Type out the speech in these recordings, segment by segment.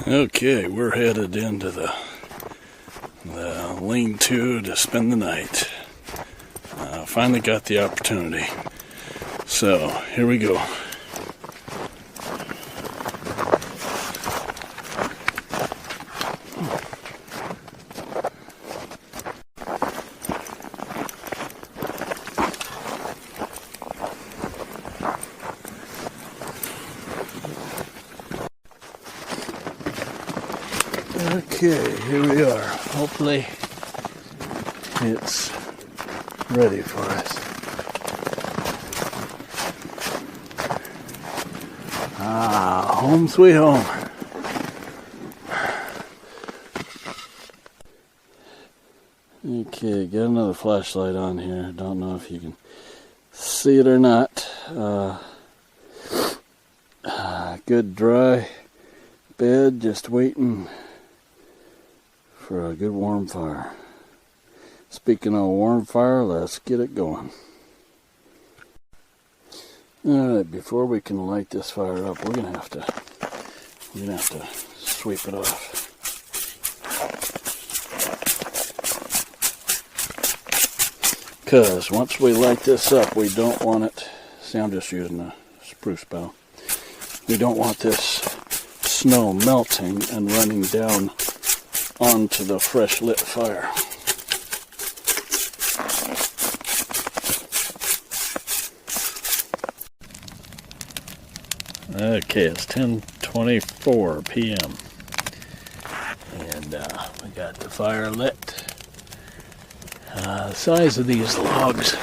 Okay, we're headed into the lean-to to spend the night. Finally got the opportunity. So, here we go. Okay, here we are. Hopefully it's ready for us. Home sweet home. Okay, got another flashlight on here. Don't know if you can see it or not. Good dry bed, just waiting for a good warm fire. Speaking of warm fire, let's get it going. Alright, before we can light this fire up, we're gonna have to sweep it off. Because once we light this up, we don't want it, see, I'm just using a spruce bough. We don't want this snow melting and running down onto the fresh lit fire. Okay, it's 10:24 p.m. and we got the fire lit. The size of these logs,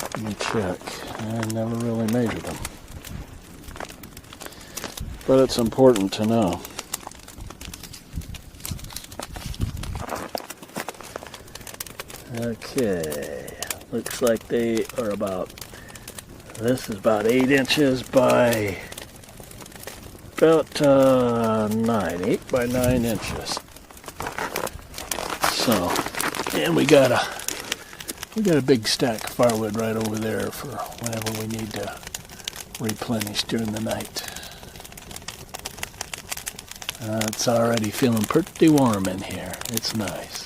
let me check. I never really measured them, but it's important to know. Okay, looks like they are about, this is about 8 inches by about 8 by 9 inches. So, and we got a big stack of firewood right over there for whenever we need to replenish during the night. It's already feeling pretty warm in here. It's nice.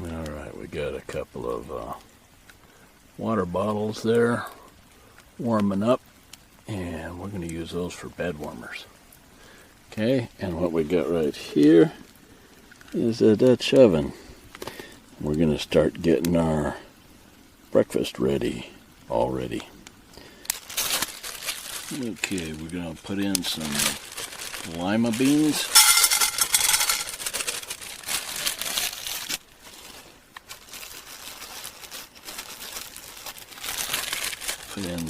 Alright, we got a couple of water bottles there warming up, and we're going to use those for bed warmers. Okay, and what we got right here is a Dutch oven. We're going to start getting our breakfast ready already. Okay, we're going to put in some lima beans. Put in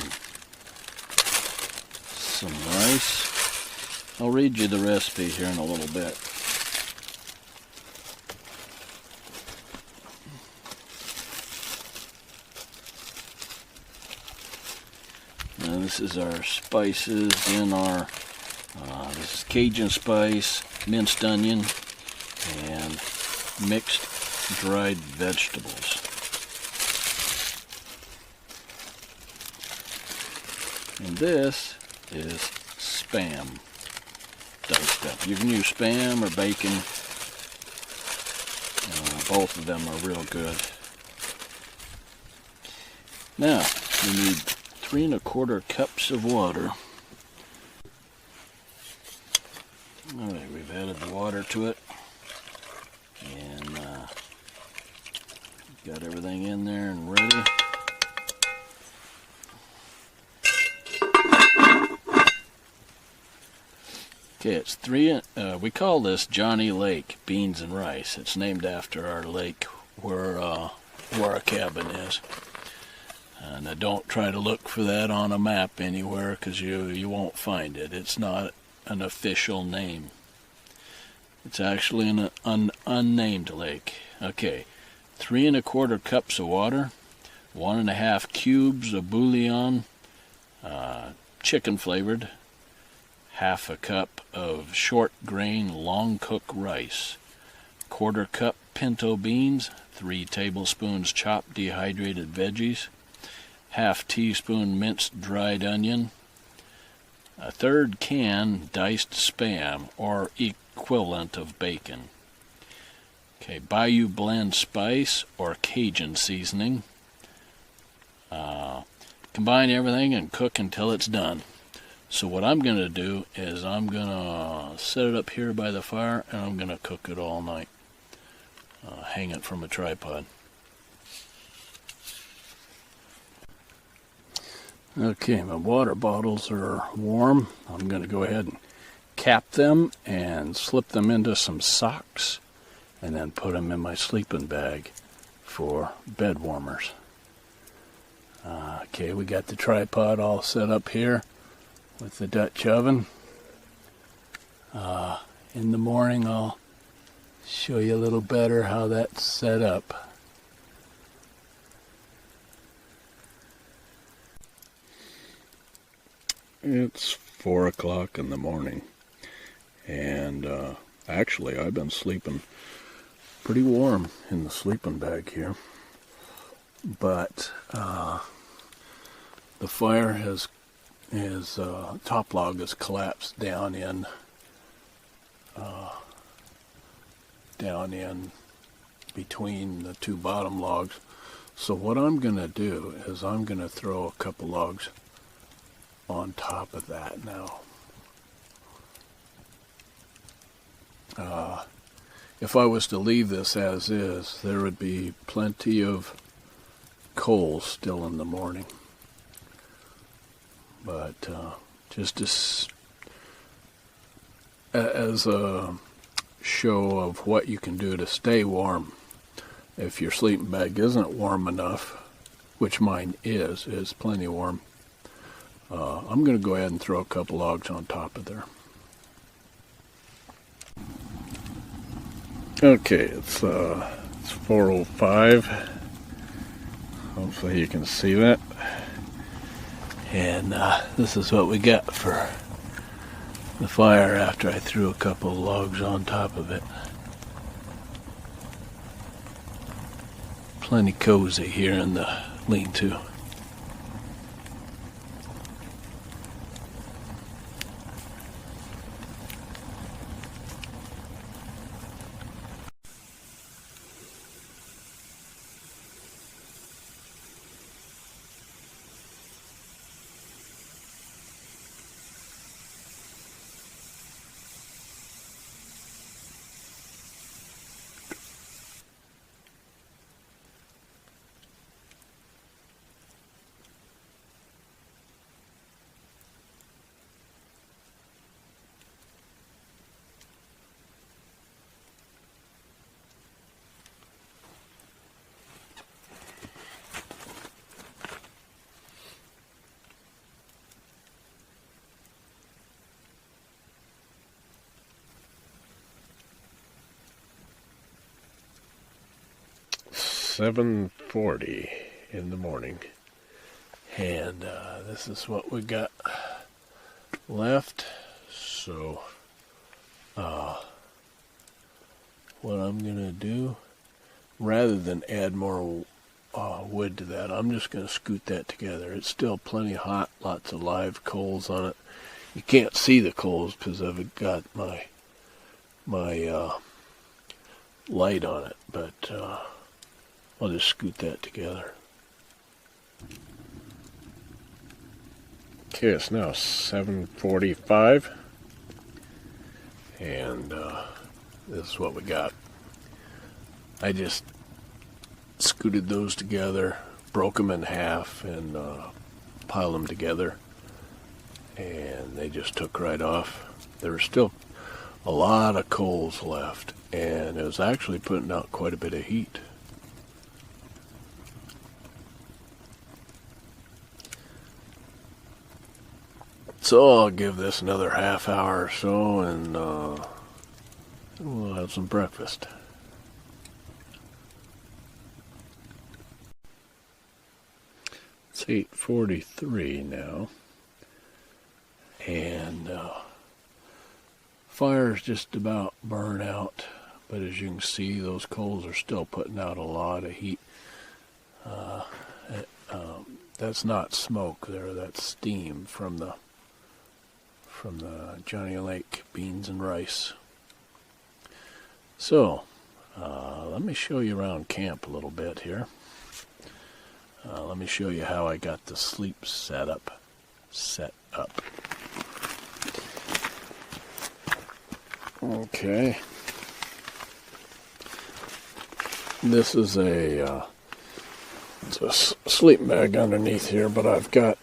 some rice. I'll read you the recipe here in a little bit. Now this is our spices in our, this is Cajun spice, minced onion, and mixed dried vegetables. And this is Spam diced up. You can use Spam or bacon. Both of them are real good. Now, we need 3 1/4 cups of water. Alright, we've added the water to it. Got everything in there and ready. Okay, it's we call this Johnny Lake Beans and Rice. It's named after our lake where our cabin is. And don't try to look for that on a map anywhere, because you won't find it. It's not an official name. It's actually an unnamed lake. Okay, 3 1/4 cups of water, 1 1/2 cubes of bouillon, chicken flavored, 1/2 cup of short grain long cook rice, 1/4 cup pinto beans, 3 tablespoons chopped dehydrated veggies, 1/2 teaspoon minced dried onion, 1/3 can diced Spam or equivalent of bacon. Okay, Bayou blend spice or Cajun seasoning. Combine everything and cook until it's done. So what I'm going to do is I'm going to set it up here by the fire, and I'm going to cook it all night. Hang it from a tripod. Okay, my water bottles are warm. I'm going to go ahead and cap them and slip them into some socks, and then put them in my sleeping bag for bed warmers. Okay, we got the tripod all set up here with the Dutch oven. In the morning I'll show you a little better how that's set up. It's 4 o'clock in the morning, and actually I've been sleeping pretty warm in the sleeping bag here, but the fire his top log has collapsed down in between the 2 bottom logs. So what I'm going to do is I'm going to throw a couple logs on top of that now. If I was to leave this as is, there would be plenty of coals still in the morning. But just as a show of what you can do to stay warm, if your sleeping bag isn't warm enough, which mine is plenty warm, I'm going to go ahead and throw a couple logs on top of there. Okay, it's 4:05. Hopefully you can see that. And this is what we got for the fire after I threw a couple of logs on top of it. Plenty cozy here in the lean-to. $7:40 in the morning, and this is what we got left. So what I'm gonna do, rather than add more wood to that, I'm just gonna scoot that together. It's still plenty hot, lots of live coals on it. You can't see the coals because I've got my light on it, but I'll just scoot that together. Okay, it's now 7:45, and this is what we got. I just scooted those together, broke them in half, and piled them together, and they just took right off. There was still a lot of coals left, and it was actually putting out quite a bit of heat. So I'll give this another half hour or so, and we'll have some breakfast. It's 8:43 now, and fire's just about burned out, but as you can see, those coals are still putting out a lot of heat. That's not smoke there, that's steam from the Johnny Lake beans and rice. So, let me show you around camp a little bit here. Let me show you how I got the sleep set up. Okay. This is it's a sleeping bag underneath here, but I've got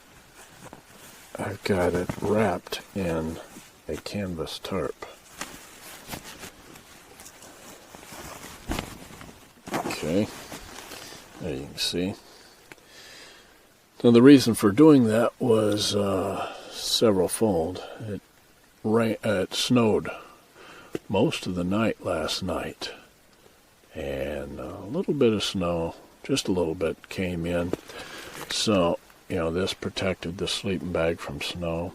it wrapped in a canvas tarp. Okay, there you can see. So the reason for doing that was several-fold. It snowed most of the night last night, and a little bit of snow, just a little bit, came in. So, this protected the sleeping bag from snow.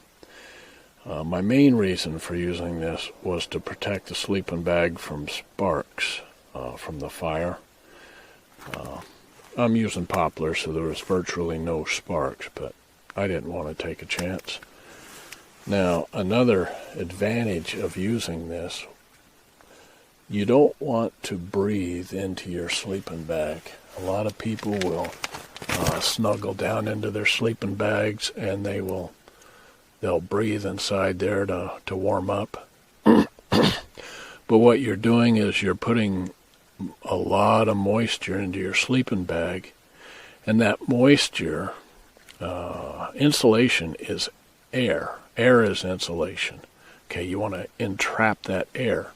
My main reason for using this was to protect the sleeping bag from sparks from the fire. I'm using poplar, so there was virtually no sparks, but I didn't want to take a chance. Now, another advantage of using this, you don't want to breathe into your sleeping bag. A lot of people will snuggle down into their sleeping bags, and they'll breathe inside there to warm up. But what you're doing is you're putting a lot of moisture into your sleeping bag, and that moisture, insulation is air. Air is insulation. Okay, you want to entrap that air.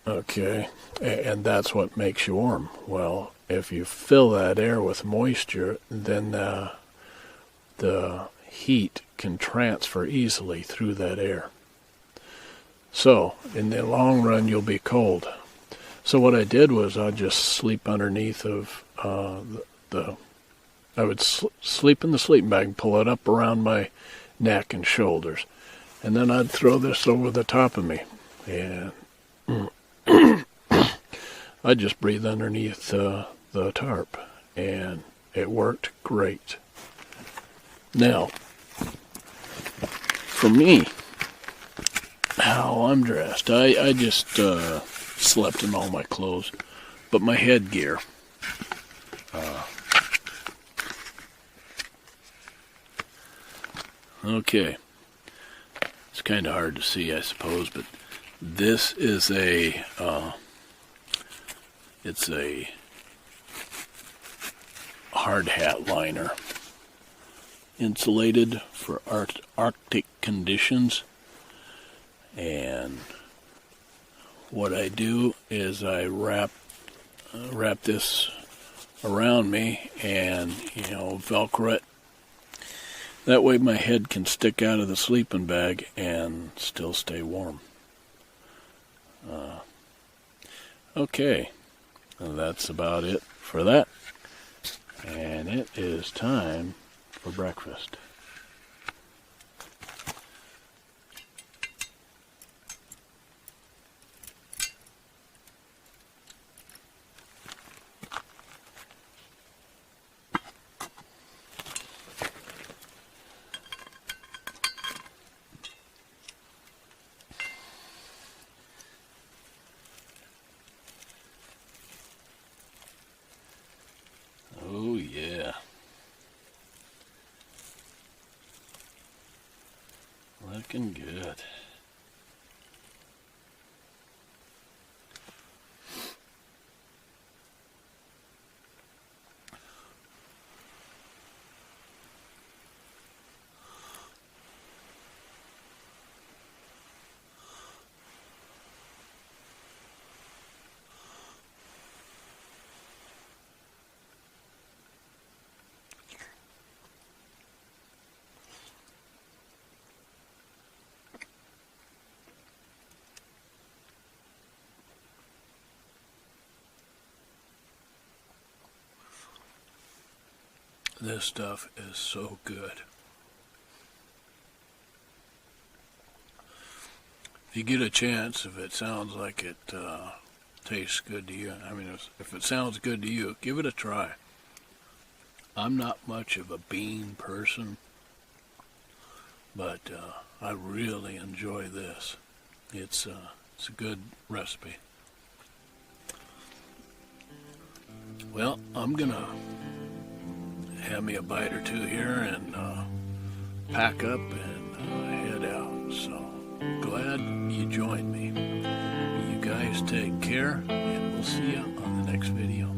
Okay, and that's what makes you warm. Well, if you fill that air with moisture, then the heat can transfer easily through that air. So, in the long run, you'll be cold. So what I did was I'd just sleep underneath of I would sleep in the sleeping bag, pull it up around my neck and shoulders, and then I'd throw this over the top of me, and I'd just breathe underneath the tarp, and it worked great. Now, for me, how I'm dressed, I just slept in all my clothes, but my headgear. Okay, it's kind of hard to see, I suppose, but this is it's a hard hat liner, insulated for Arctic conditions. And what I do is I wrap this around me and Velcro it. That way my head can stick out of the sleeping bag and still stay warm. Okay, and that's about it for that. And it is time for breakfast. Oh yeah. Looking good. This stuff is so good. If you get a chance, if it sounds like it tastes good to you, I mean, if it sounds good to you, give it a try. I'm not much of a bean person, but I really enjoy this. It's a good recipe. Well, I'm gonna have me a bite or two here and pack up and head out. So glad you joined me. You guys take care, and we'll see you on the next video.